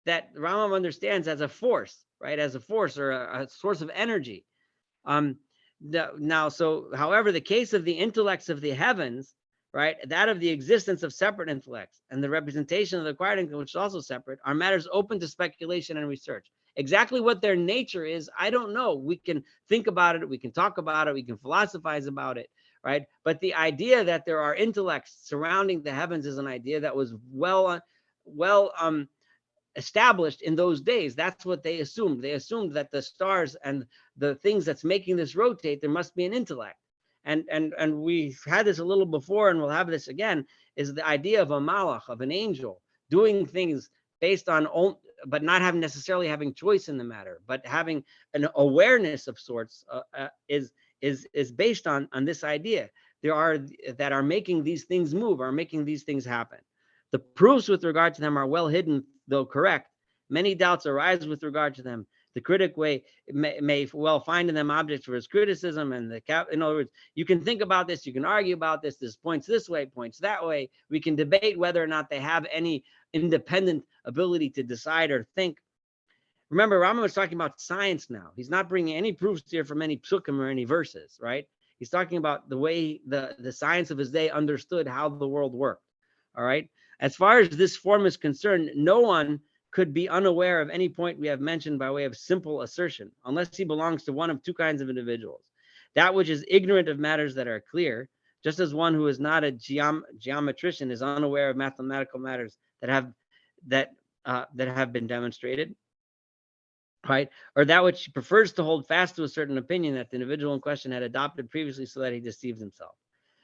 that Rambam understands as a force, right, as a force or a source of energy. Now, so however, the case of the intellects of the heavens, right, that of the existence of separate intellects and the representation of the acquired intellect, which is also separate, are matters open to speculation and research. Exactly what their nature is, I don't know. We can think about it, we can talk about it, we can philosophize about it, right? But the idea that there are intellects surrounding the heavens is an idea that was well established in those days. That's what they assumed. They assumed that the stars and the things that's making this rotate, there must be an intellect. And we've had this a little before, and we'll have this again, is the idea of a malach, of an angel, doing things based on, but not having necessarily having choice in the matter, but having an awareness of sorts, is based on this idea. There are that are making these things move, are making these things happen. The proofs with regard to them are well hidden, though correct. Many doubts arise with regard to them. The critic may well find in them objects for his criticism, and in other words, you can think about this, you can argue about this. This points this way, points that way. We can debate whether or not they have any independent ability to decide or think. Remember, Rambam is talking about science now. He's not bringing any proofs here from any psukim or any verses, right? He's talking about the way the science of his day understood how the world worked, all right? As far as this form is concerned, no one could be unaware of any point we have mentioned by way of simple assertion, unless he belongs to one of two kinds of individuals. That which is ignorant of matters that are clear, just as one who is not a geometrician is unaware of mathematical matters that have been demonstrated, right? Or that which prefers to hold fast to a certain opinion that the individual in question had adopted previously so that he deceives himself.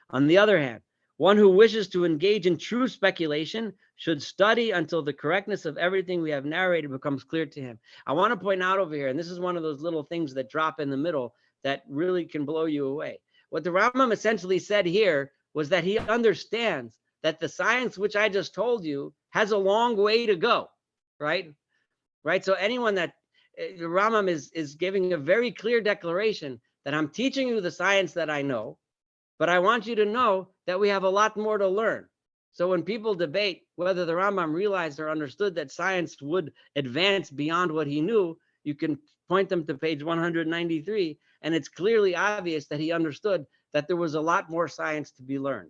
On the other hand, one who wishes to engage in true speculation should study until the correctness of everything we have narrated becomes clear to him. I want to point out over here, and this is one of those little things that drop in the middle that really can blow you away. What the Rambam essentially said here was that he understands that the science which I just told you has a long way to go, right? Right. So anyone that the Rambam is giving a very clear declaration that I'm teaching you the science that I know, but I want you to know that we have a lot more to learn. So when people debate whether the Rambam realized or understood that science would advance beyond what he knew, you can point them to page 193, and it's clearly obvious that he understood that there was a lot more science to be learned.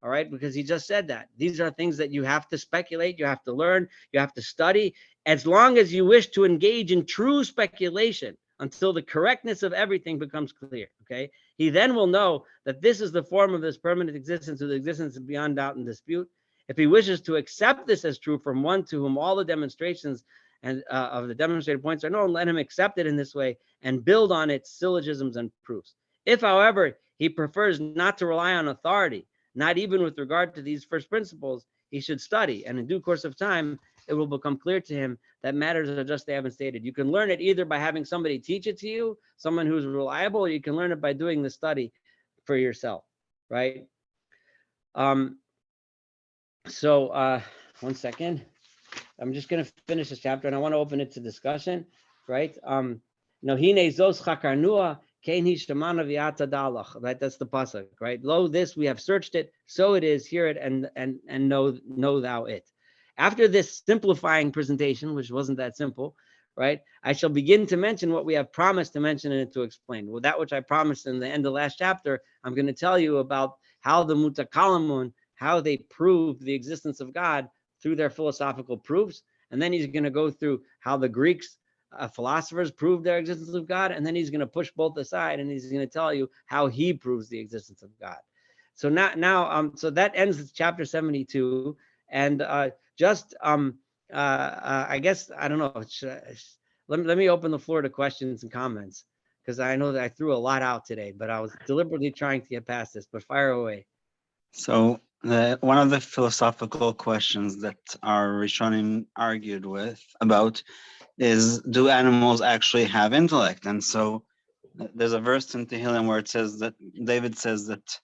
All right, because he just said that these are things that you have to speculate, you have to learn, you have to study, as long as you wish to engage in true speculation until the correctness of everything becomes clear. Okay, he then will know that this is the form of this permanent existence, or the existence beyond doubt and dispute. If he wishes to accept this as true from one to whom all the demonstrations and of the demonstrated points are known, let him accept it in this way and build on its syllogisms and proofs. If, however, he prefers not to rely on authority, not even with regard to these first principles, he should study, and in due course of time, it will become clear to him that matters are just they haven't stated. You can learn it either by having somebody teach it to you, someone who's reliable, or you can learn it by doing the study for yourself, right? So one second. I'm just going to finish this chapter, and I want to open it to discussion, right? Right, that's the pasuk, right? Lo, this we have searched it, so it is, hear it, and know thou it. After this simplifying presentation, which wasn't that simple, right, I shall begin to mention what we have promised to mention and to explain. Well, that which I promised in the end of the last chapter, I'm going to tell you about how the Mutakalamun, how they proved the existence of God through their philosophical proofs. And then he's going to go through how the Greeks philosophers proved their existence of God, and then he's going to push both aside, and he's going to tell you how he proves the existence of God. So so that ends chapter 72, and I guess I don't know. Let me open the floor to questions and comments, because I know that I threw a lot out today, but I was deliberately trying to get past this. But fire away. So one of the philosophical questions that our Rishonim argued about is, do animals actually have intellect? And so there's a verse in Tehillim where it says that David says that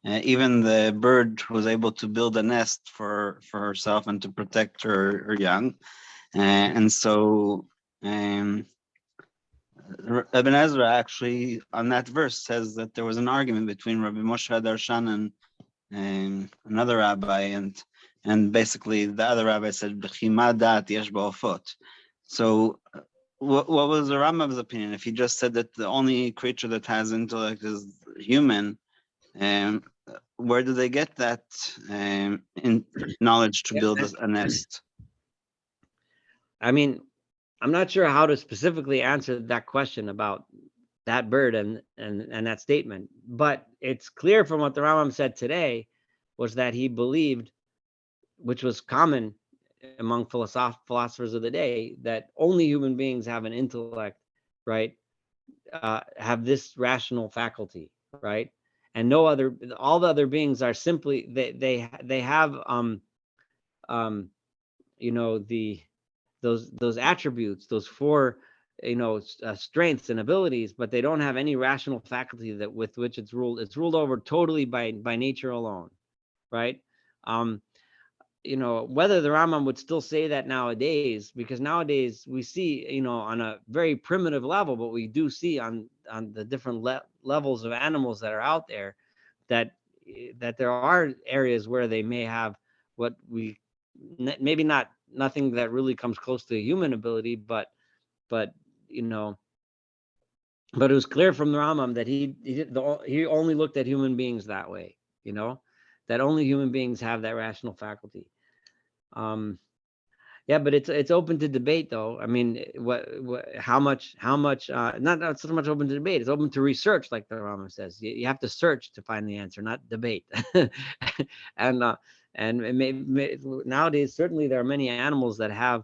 even the bird was able to build a nest for herself and to protect her young. And so Ibn Ezra actually on that verse says that there was an argument between Rabbi Moshe Darshan and another rabbi, and basically the other rabbi said, so what was the Rambam's opinion? If he just said that the only creature that has intellect is human, where do they get that in knowledge to build a nest? I mean, I'm not sure how to specifically answer that question about that bird and that statement, but it's clear from what the Rambam said today was that he believed, which was common among philosophers of the day, that only human beings have an intellect, right? Have this rational faculty, right? And no other, all the other beings are simply they have those attributes, those four strengths and abilities, but they don't have any rational faculty that with which it's ruled. It's ruled over totally by nature alone, right? Whether the Rambam would still say that nowadays, because nowadays we see, on a very primitive level, but we do see on the different levels of animals that are out there, that there are areas where they may have what we maybe nothing that really comes close to human ability, but it was clear from the Rambam that he only looked at human beings that way, that only human beings have that rational faculty. Yeah, but it's open to debate, though. I mean, how much, not so much open to debate. It's open to research, like the Rambam says. You have to search to find the answer, not debate. and nowadays, certainly there are many animals that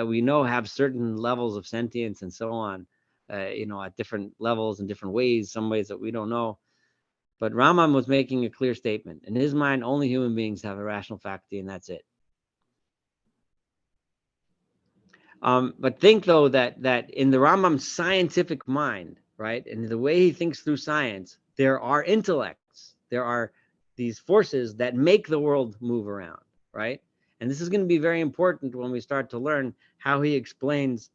we know have certain levels of sentience and so on. At different levels and different ways, some ways that we don't know. But Rambam was making a clear statement. In his mind, only human beings have a rational faculty, and that's it. But think, though, that in the Rambam's scientific mind, right, and the way he thinks through science, there are intellects, there are these forces that make the world move around, right? And this is going to be very important when we start to learn how he explains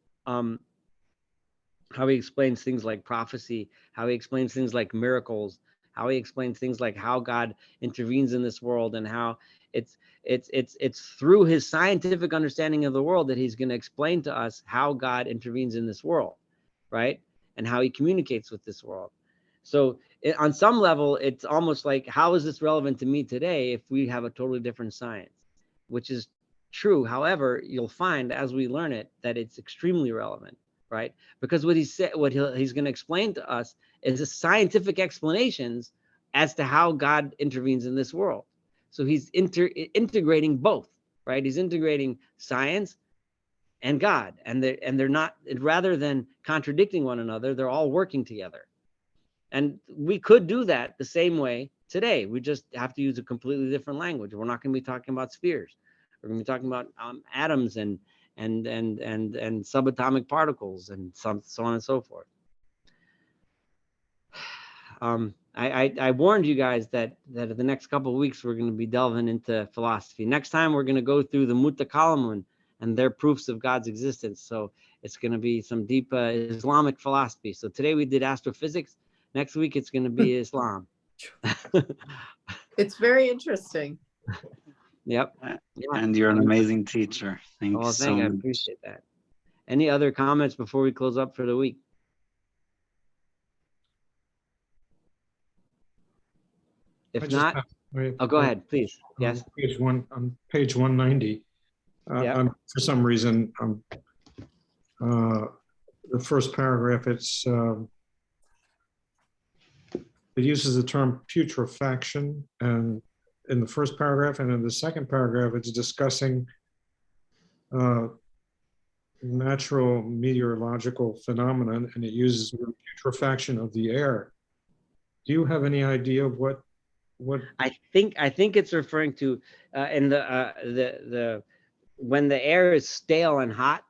things like prophecy, how he explains things like miracles, how he explains things like how God intervenes in this world, and how it's through his scientific understanding of the world that he's going to explain to us how God intervenes in this world, right? And how he communicates with this world. So on some level, it's almost like, how is this relevant to me today if we have a totally different science? Which is true. However, you'll find as we learn it that it's extremely relevant, right? Because what he's going to explain to us is the scientific explanations as to how God intervenes in this world. So he's integrating both, right? He's integrating science and God, and they're not, rather than contradicting one another, they're all working together. And we could do that the same way today. We just have to use a completely different language. We're not going to be talking about spheres. We're going to be talking about atoms and subatomic particles and so on and so forth. I warned you guys that in the next couple of weeks we're going to be delving into philosophy. Next time we're going to go through the Mutakalamun and their proofs of God's existence. So it's going to be some deep Islamic philosophy. So today we did astrophysics. Next week it's going to be Islam. It's very interesting. Yep. Yeah. And you're an amazing teacher. Thank you so much. I appreciate that. Any other comments before we close up for the week? If not, go ahead, please. Yes. On page 190. For some reason, the first paragraph, it uses the term putrefaction, and in the first paragraph, and in the second paragraph, it's discussing natural meteorological phenomenon, and it uses the putrefaction of the air. Do you have any idea of what? I think it's referring to in the when the air is stale and hot.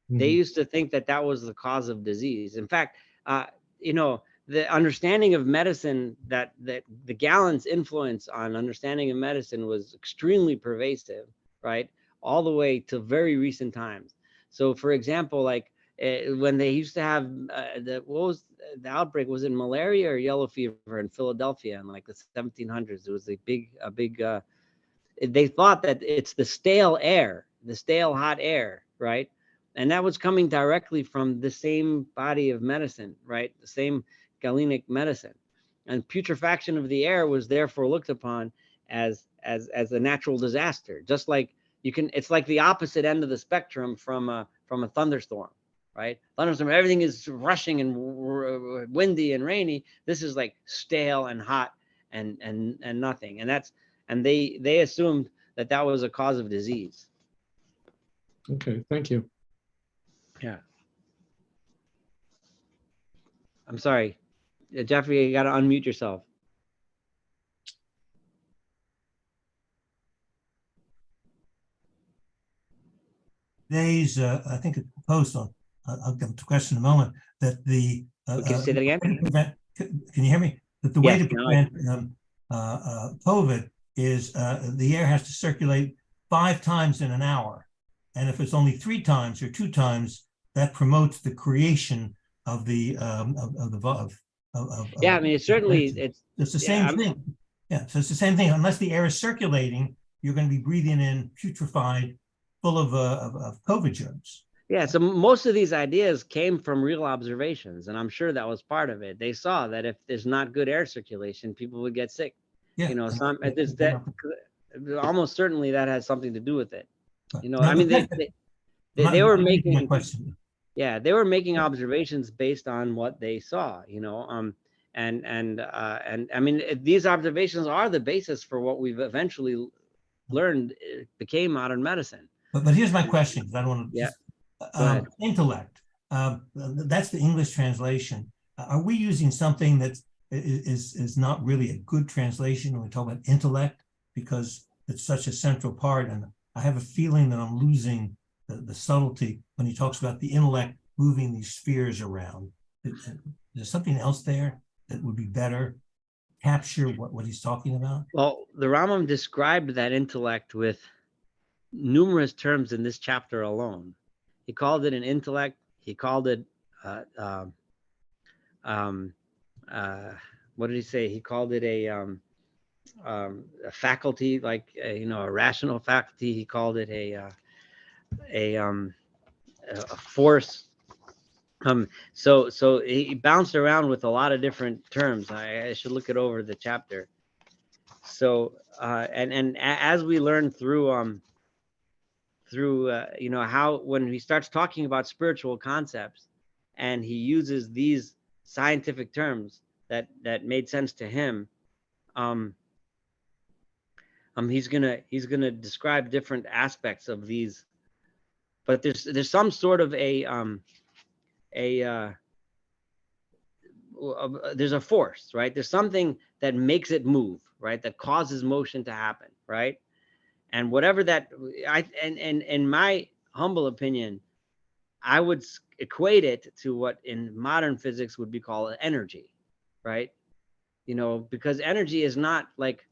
They used to think that was the cause of disease. In fact, the understanding of medicine, that the Gallen's influence on understanding of medicine was extremely pervasive, right? All the way to very recent times. So, for example, like when they used to have the outbreak, was it malaria or yellow fever in Philadelphia in like the 1700s? It was a big. They thought that it's the stale air, the stale hot air, right? And that was coming directly from the same body of medicine, right? The same Galenic medicine. And putrefaction of the air was therefore looked upon as a natural disaster. Just like it's like the opposite end of the spectrum from a thunderstorm, right? Thunderstorm, everything is rushing and windy and rainy. This is like stale and hot and nothing. And they assumed that was a cause of disease. Okay, thank you. Yeah. I'm sorry, Jeffrey, you got to unmute yourself. Today's, I think, post on, I'll get to question in a moment, that the Can you say that again? Can you hear me? That the way to prevent COVID is the air has to circulate 5 times in an hour, and if it's only 3 times or 2 times, that promotes the creation of the yeah, I mean, it's certainly it's the same thing. Yeah, so it's the same thing. Unless the air is circulating, you're going to be breathing in putrefied, full of COVID germs. Yeah, so most of these ideas came from real observations, and I'm sure that was part of it. They saw that if there's not good air circulation, people would get sick. Yeah, almost certainly that has something to do with it. You know, No, I mean, they were making question. Yeah, they were making observations based on what they saw, you know, and I mean, these observations are the basis for what we've eventually learned became modern medicine. But here's my question, because I don't want to. Yeah, go ahead. Intellect. That's the English translation. Are we using something that is not really a good translation when we talk about intellect, because it's such a central part? And I have a feeling that I'm losing the subtlety when he talks about the intellect moving these spheres around. Is there something else there that would be better capture what he's talking about? Well, the Rambam described that intellect with numerous terms in this chapter alone. He called it an intellect. He called it, what did he say? He called it a faculty, like you know, a rational faculty. He called it a force. So he bounced around with a lot of different terms. I should look it over the chapter. So and as we learn through you know, how when he starts talking about spiritual concepts and he uses these scientific terms that made sense to him, he's gonna describe different aspects of these, but there's some sort of there's a force, right? There's something that makes it move, right? That causes motion to happen, right? And whatever that, in my humble opinion, I would equate it to what in modern physics would be called energy, right? You know, because energy is not like,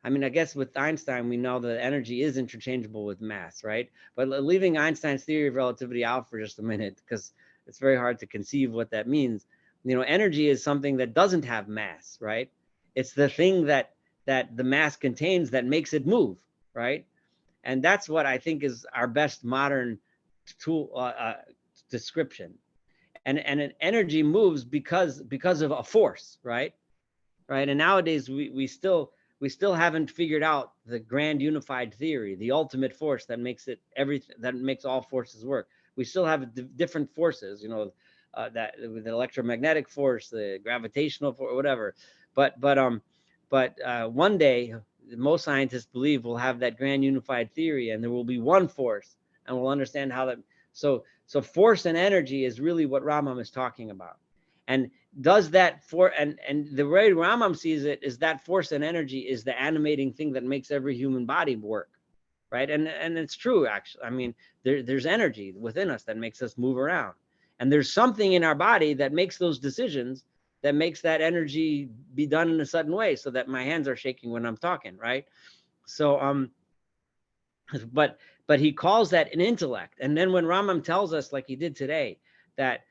I mean, I guess with Einstein, we know that energy is interchangeable with mass, right? But leaving Einstein's theory of relativity out for just a minute, because it's very hard to conceive what that means. You know, energy is something that doesn't have mass, right? It's the thing that the mass contains that makes it move, right? And that's what I think is our best modern tool description. And an energy moves because of a force, right? Right. And nowadays we still haven't figured out the grand unified theory, the ultimate force that makes it everything, that makes all forces work. We still have different forces, you know, that the electromagnetic force, the gravitational force, whatever. But one day, most scientists believe we'll have that grand unified theory, and there will be one force, and we'll understand how that. So force and energy is really what Rambam is talking about. And does that and the way Rambam sees it is that force and energy is the animating thing that makes every human body work, right? And it's true, actually. I mean, there's energy within us that makes us move around, and there's something in our body that makes those decisions, that makes that energy be done in a sudden way, so that my hands are shaking when I'm talking, right? So but he calls that an intellect. And then when Rambam tells us, like he did today, that,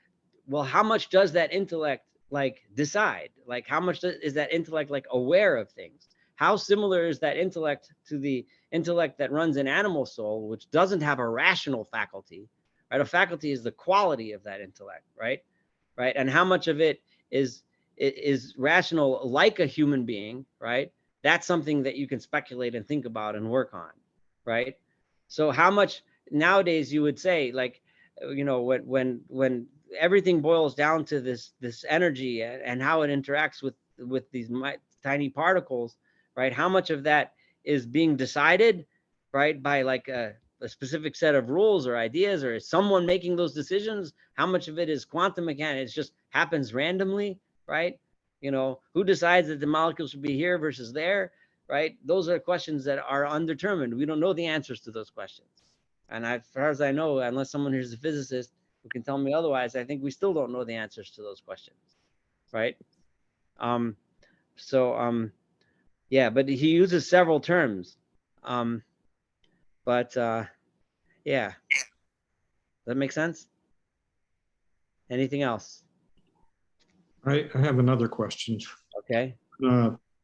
well, how much does that intellect like decide? Like how much is that intellect like aware of things? How similar is that intellect to the intellect that runs an animal soul, which doesn't have a rational faculty, right? A faculty is the quality of that intellect, right? Right. And how much of it is rational like a human being, right? That's something that you can speculate and think about and work on, right? So how much nowadays you would say, like, you know, when everything boils down to this energy and how it interacts with these tiny particles, right? How much of that is being decided, right, by like a specific set of rules or ideas, or is someone making those decisions? How much of it is quantum mechanics? It just happens randomly, right? You know, who decides that the molecules should be here versus there, right? Those are questions that are undetermined. We don't know the answers to those questions. And as far as I know, unless someone here's a physicist who can tell me otherwise, I think we still don't know the answers to those questions, right? Yeah, but he uses several terms. Yeah, does that make sense? Anything else? I have another question. Okay.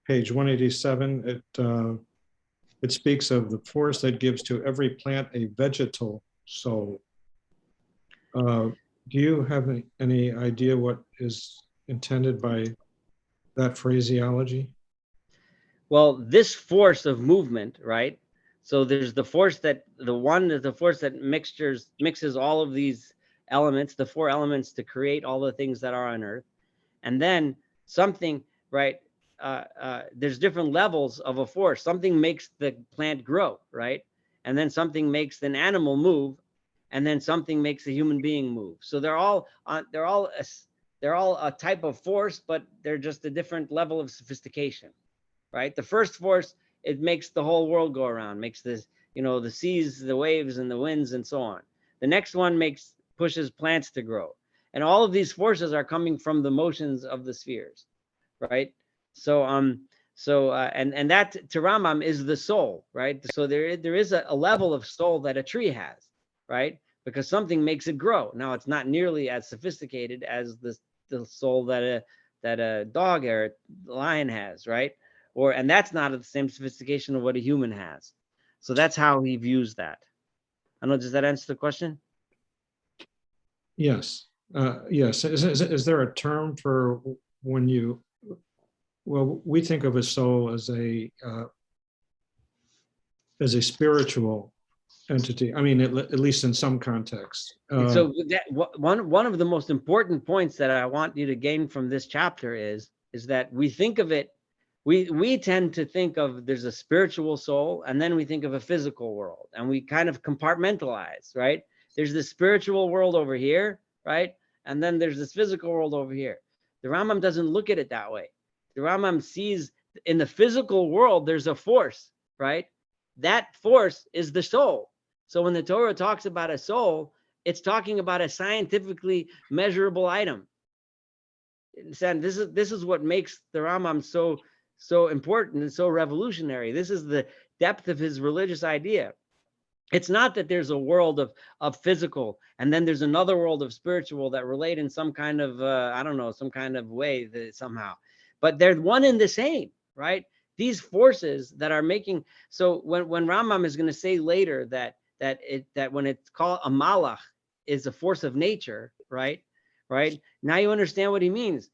Page 187, it speaks of the force that gives to every plant a vegetal soul. Do you have any idea what is intended by that phraseology? Well, this force of movement, right? So there's the force that the force that mixes all of these elements, the 4 elements, to create all the things that are on earth. And then something, right? There's different levels of a force. Something makes the plant grow, right? And then something makes an animal move, and then something makes a human being move. So they're all a type of force, but they're just a different level of sophistication, right? The first force, it makes the whole world go around, makes this, the seas, the waves, and the winds, and so on. The next one pushes plants to grow. And all of these forces are coming from the motions of the spheres, right? So and that, to Rambam, is the soul, right? So there is a level of soul that a tree has, right? Because something makes it grow. Now, it's not nearly as sophisticated as the soul that a dog or a lion has, right? And that's not at the same sophistication of what a human has. So that's how he views that. I don't know, does that answer the question? Yes. Yes. Is there a term for when we think of a soul as a spiritual entity? I mean, at least in some context. So one of the most important points that I want you to gain from this chapter is that we think of it, we tend to think of there's a spiritual soul, and then we think of a physical world, and we kind of compartmentalize, right? There's the spiritual world over here, right? And then there's this physical world over here. The Rambam doesn't look at it that way. The Rambam sees in the physical world, there's a force, right? That force is the soul. So when the Torah talks about a soul, it's talking about a scientifically measurable item. And this is what makes the Rambam so important and so revolutionary. This is the depth of his religious idea. It's not that there's a world of physical, and then there's another world of spiritual that relate in some kind of, some kind of way somehow. But they're one and the same, right? These forces that are making, so when Rambam is going to say later that when it's called a malach is a force of nature, right? Now you understand what he means.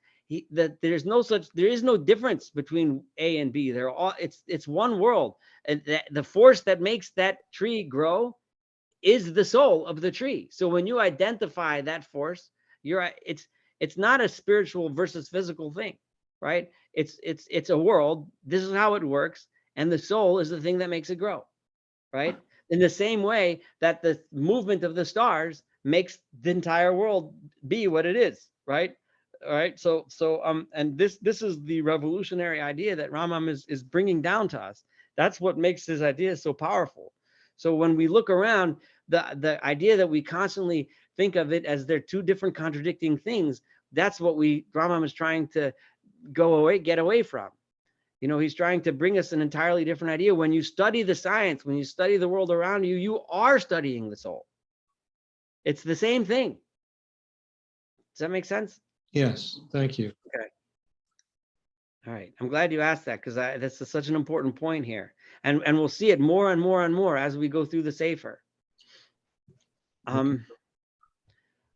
There is no difference between A and B. They're all, it's one world. And the force that makes that tree grow is the soul of the tree. So when you identify that force, it's not a spiritual versus physical thing, right? It's a world. This is how it works, and the soul is the thing that makes it grow, right? In the same way that the movement of the stars makes the entire world be what it is, right? All right. So and this is the revolutionary idea that Rambam is bringing down to us. That's what makes his idea so powerful. So when we look around, the idea that we constantly think of it as they're two different contradicting things, that's what Rambam is trying to get away from. He's trying to bring us an entirely different idea. When you study the science, when you study the world around you, you are studying the soul. It's the same thing. Does that make sense? Yes, thank you. Okay. All right. I'm glad you asked that, because that's such an important point here. And we'll see it more and more and more as we go through the Sefer.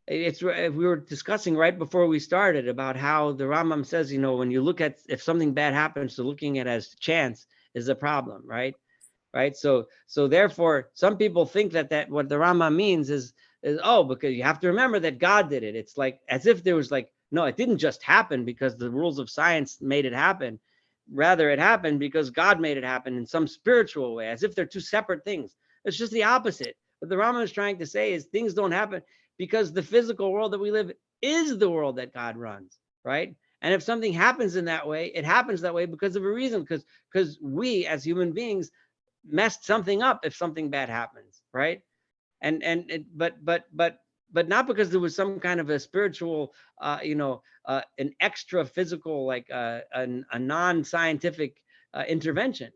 We were discussing right before we started about how the Rambam says, when you look at if something bad happens, so looking at it as chance is a problem, right? So therefore, some people think that what the Rambam means is because you have to remember that God did it. It's like as if there was no, it didn't just happen because the rules of science made it happen. Rather, it happened because God made it happen in some spiritual way, as if they're two separate things. It's just the opposite. What the Rambam is trying to say is things don't happen because the physical world that we live in is the world that God runs, right? And if something happens in that way, it happens that way because of a reason, because we as human beings messed something up if something bad happens, right? But not because there was some kind of a spiritual, an extra physical, like a non-scientific intervention.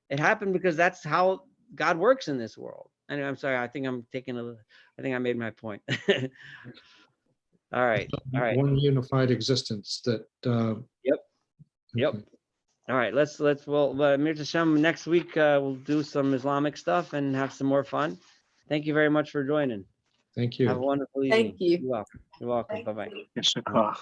It happened because that's how God works in this world. And I'm sorry, I think I made my point. All right. One unified existence that. Yep. Okay. All right. Mir Hashem, next week we'll do some Islamic stuff and have some more fun. Thank you very much for joining. Thank you. Have a wonderful evening. Thank you. You're welcome. Bye-bye. Yeshivas.